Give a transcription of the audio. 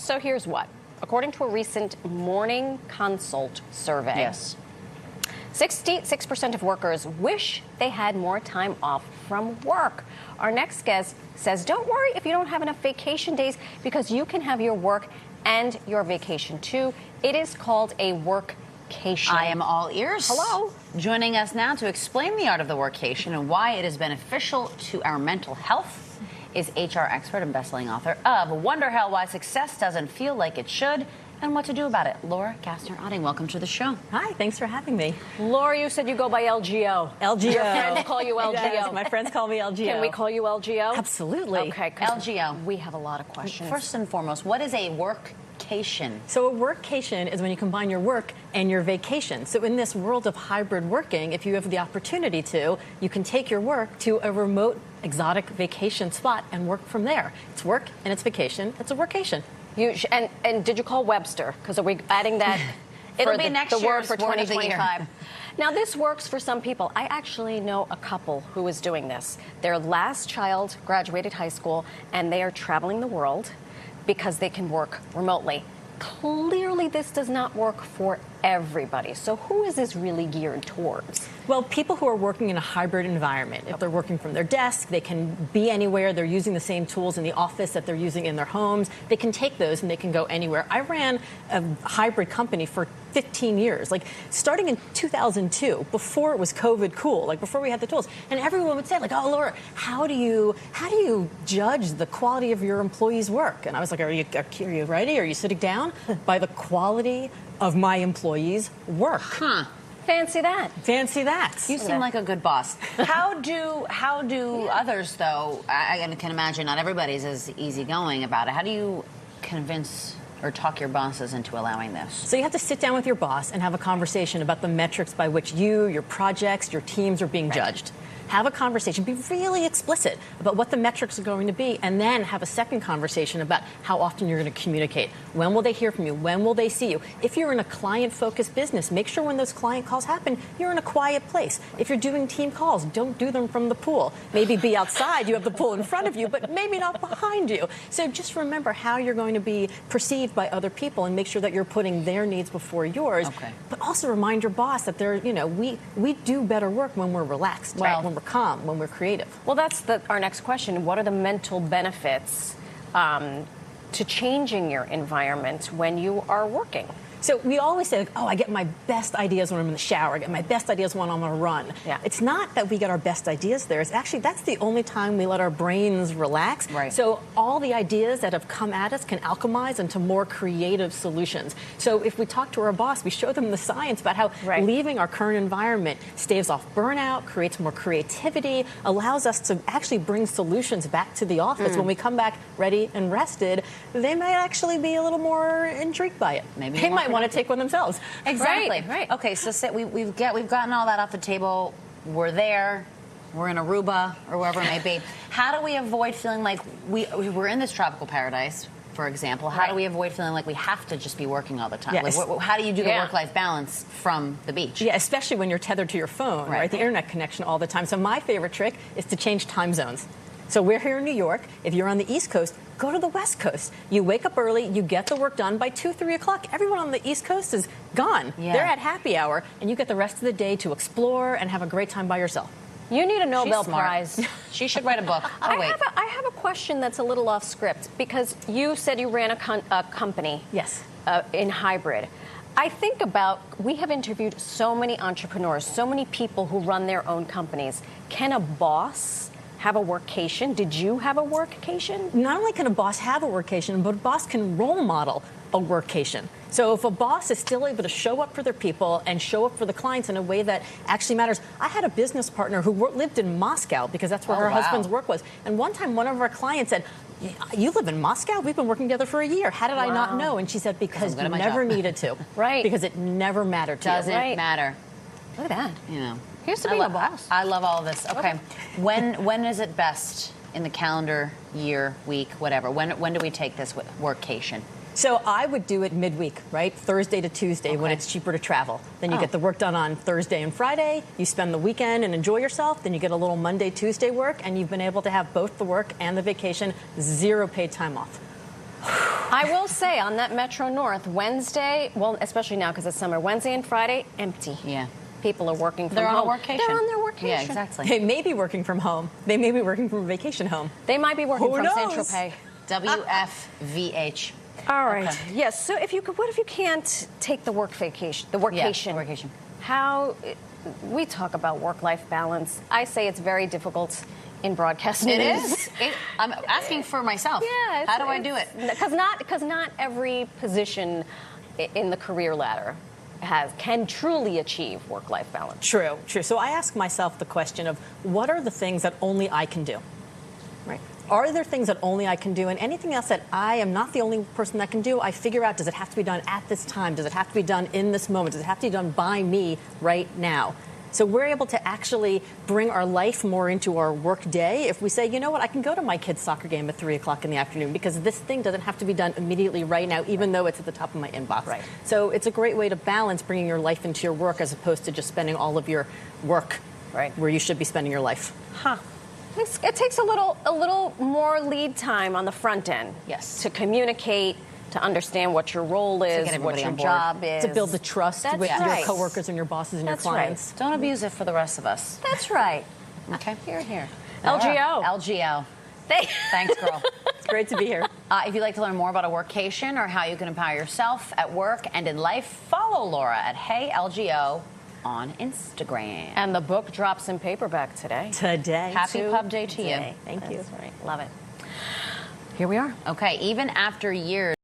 So here's what. According to a recent Morning Consult survey, Yes. 66% of workers wish they had more time off from work. Our next guest says, don't worry if you don't have enough vacation days, because you can have your work and your vacation too. It is called a workcation. I am all ears. Hello. Joining us now to explain the art of the workcation and why it is beneficial to our mental health is HR expert and bestselling author of Wonderhell, Why Success Doesn't Feel Like It Should, and what to do about it. Laura Gassner Otting, welcome to the show. Hi, thanks for having me. Laura, you said you go by LGO. LGO. Your friends call you LGO. Yes, my friends call me LGO. Can we call you LGO? Absolutely. Okay, 'cause LGO. we have a lot of questions. First and foremost, what is a workcation? So a workcation is when you combine your work and your vacation. So in this world of hybrid working, if you have the opportunity to, you can take your work to a remote, exotic vacation spot and work from there. It's work and it's vacation. It's a workation. And did you call Webster? Because are we adding that? It'll be next the word year's for word of the 2025. year. Now, this works for some people. I actually know a couple who is doing this. Their last child graduated high school, and they are traveling the world because they can work remotely. Clearly, this does not work for everybody. So who is this really geared towards? Well, people who are working in a hybrid environment, if they're working from their desk, they can be anywhere, they're using the same tools in the office that they're using in their homes, they can take those and they can go anywhere. I ran a hybrid company for 15 years, like starting in 2002, before it was COVID cool, like before we had the tools. And everyone would say, like, oh, Laura, how do you judge the quality of your employees' work? And I was like, are you ready? Are you sitting down? By the quality of my employees' work. Huh. Fancy that. Fancy that. You seem like a good boss. How do others, though? I can imagine not everybody's as easygoing about it. How do you convince or talk your bosses into allowing this? So you have to sit down with your boss and have a conversation about the metrics by which you, your projects, your teams are being judged. Have a conversation, be really explicit about what the metrics are going to be, and then have a second conversation about how often you're going to communicate. When will they hear from you? When will they see you? If you're in a client-focused business, make sure when those client calls happen, you're in a quiet place. If you're doing team calls, don't do them from the pool. Maybe be outside, you have the pool in front of you, but maybe not behind you. So just remember how you're going to be perceived by other people and make sure that you're putting their needs before yours. Okay. But also remind your boss that we do better work when we're relaxed, Well, when we're calm, when we're creative. Well, that's our next question. What are the mental benefits to changing your environment when you are working? So we always say, like, oh, I get my best ideas when I'm in the shower. I get my best ideas when I'm on a run. Yeah. It's not that we get our best ideas there. It's actually, that's the only time we let our brains relax. Right. So all the ideas that have come at us can alchemize into more creative solutions. So if we talk to our boss, we show them the science about how leaving our current environment staves off burnout, creates more creativity, allows us to actually bring solutions back to the office. When we come back ready and rested, they might actually be a little more intrigued by it. Maybe they might want to take one themselves. Exactly. Right. Okay, so we've gotten all that off the table. We're there. We're in Aruba or wherever it may be. How do we avoid feeling like we're in this tropical paradise, for example? How do we avoid feeling like we have to just be working all the time? Yes. Like, how do you do the work-life balance from the beach? Yeah, especially when you're tethered to your phone, right? The internet connection all the time. So my favorite trick is to change time zones. So we're here in New York. If you're on the East Coast, go to the West Coast. You wake up early, you get the work done by 2, 3 o'clock. Everyone on the East Coast is gone. Yeah. They're at happy hour, and you get the rest of the day to explore and have a great time by yourself. You need a Nobel She's smart. Prize. She should write a book. I have a question that's a little off script, because you said you ran a company. Yes. In hybrid. I think about, we have interviewed so many entrepreneurs, so many people who run their own companies. Can a boss have a workcation? Did you have a workcation? Not only can a boss have a workation, but a boss can role model a workcation. So if a boss is still able to show up for their people and show up for the clients in a way that actually matters. I had a business partner who lived in Moscow because that's where her husband's work was. And one time one of our clients said, you live in Moscow? We've been working together for a year. How did I not know? And she said, because you never needed to. Right. Because it never mattered to you. Doesn't matter. Look at that. You know. Here's to being a boss. I love all of this. Okay. When is it best in the calendar, year, week, whatever? When do we take this workcation? So I would do it midweek, right? Thursday to Tuesday when it's cheaper to travel. Then you get the work done on Thursday and Friday. You spend the weekend and enjoy yourself. Then you get a little Monday, Tuesday work, and you've been able to have both the work and the vacation, 0 paid time off. I will say on that Metro North, Wednesday, well, especially now because it's summer, Wednesday and Friday, empty. Yeah. People are working from They're home. on a workcation. They're on their workation. Yeah, exactly. They may be working from home. They may be working from a vacation home. They might be working Who from knows? Saint-Tropez. WFVH. All right. Okay. Yes. So if you could, what if you can't take the workcation, the workcation? Yeah, workation. How we talk about work-life balance. I say it's very difficult in broadcast It news. is. I'm asking for myself. Yeah. How do I do it? Because not every position in the career ladder can truly achieve work-life balance. True, true. So I ask myself the question of what are the things that only I can do? Right. Are there things that only I can do, and anything else that I am not the only person that can do, I figure out, does it have to be done at this time? Does it have to be done in this moment? Does it have to be done by me right now? So we're able to actually bring our life more into our work day if we say, you know what, I can go to my kid's soccer game at 3 o'clock in the afternoon because this thing doesn't have to be done immediately right now, even though it's at the top of my inbox. Right. So it's a great way to balance bringing your life into your work as opposed to just spending all of your work where you should be spending your life. Huh. It takes a little more lead time on the front end. Yes. To communicate, to understand what your role is, get what everybody your on board. job is. To build the trust That's with right. your coworkers and your bosses and That's your clients. Don't abuse it for the rest of us. That's right. Okay. Here. LGO. LGO. LGO. Thanks, girl. It's great to be here. If you'd like to learn more about a workcation or how you can empower yourself at work and in life, follow Laura at HeyLGO on Instagram. And the book drops in paperback today. Today. Happy Pub Day to you. Today. Thank you. That's right. Love it. Here we are. Okay, even after years